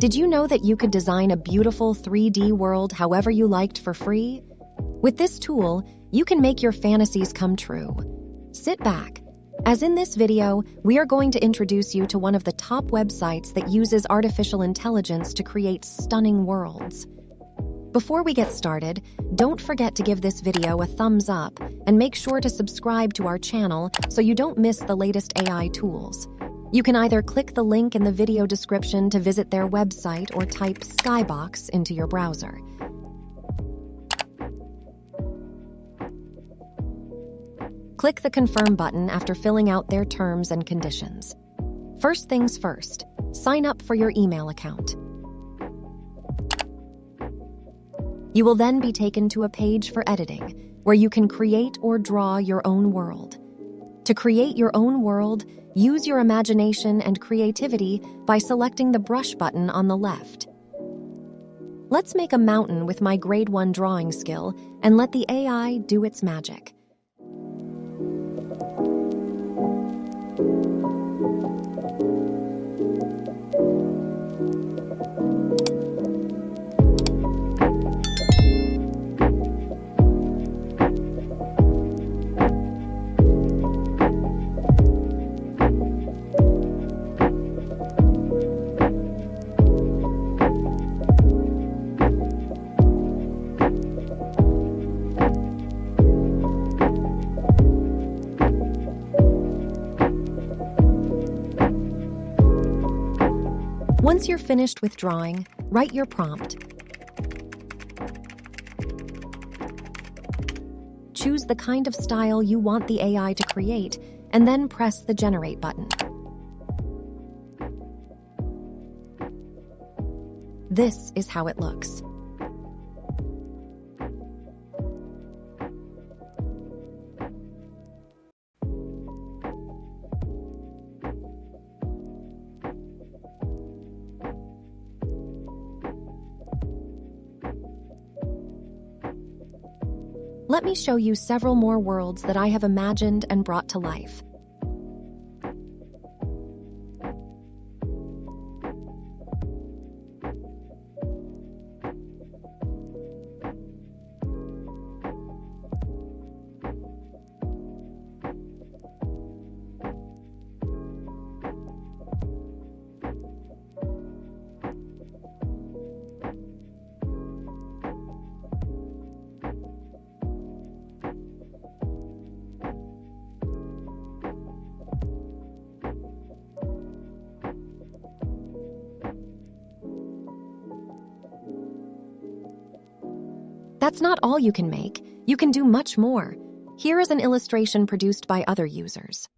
Did you know that you could design a beautiful 3D world however you liked for free? With this tool, you can make your fantasies come true. Sit back. As in this video, we are going to introduce you to one of the top websites that uses artificial intelligence to create stunning worlds. Before we get started, don't forget to give this video a thumbs up and make sure to subscribe to our channel so you don't miss the latest AI tools. You can either click the link in the video description to visit their website or type Skybox into your browser. Click the confirm button after filling out their terms and conditions. First things first, sign up for your email account. You will then be taken to a page for editing, where you can create or draw your own world. To create your own world, use your imagination and creativity by selecting the brush button on the left. Let's make a mountain with my grade 1 drawing skill and let the AI do its magic. Once you're finished with drawing, write your prompt. Choose the kind of style you want the AI to create, and then press the Generate button. This is how it looks. Let me show you several more worlds that I have imagined and brought to life. That's not all you can make. You can do much more. Here is an illustration produced by other users.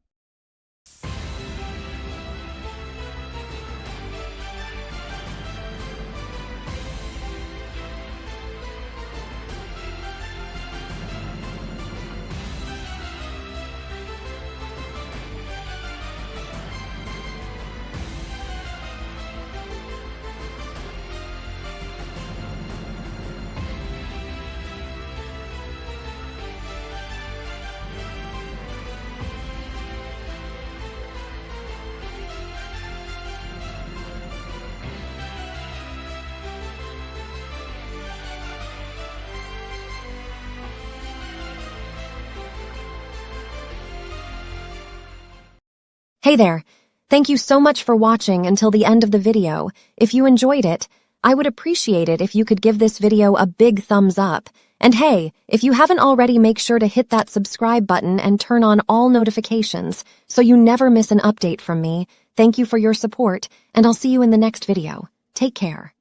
Hey there! Thank you so much for watching until the end of the video. If you enjoyed it, I would appreciate it if you could give this video a big thumbs up. And hey, if you haven't already, make sure to hit that subscribe button and turn on all notifications so you never miss an update from me. Thank you for your support, and I'll see you in the next video. Take care.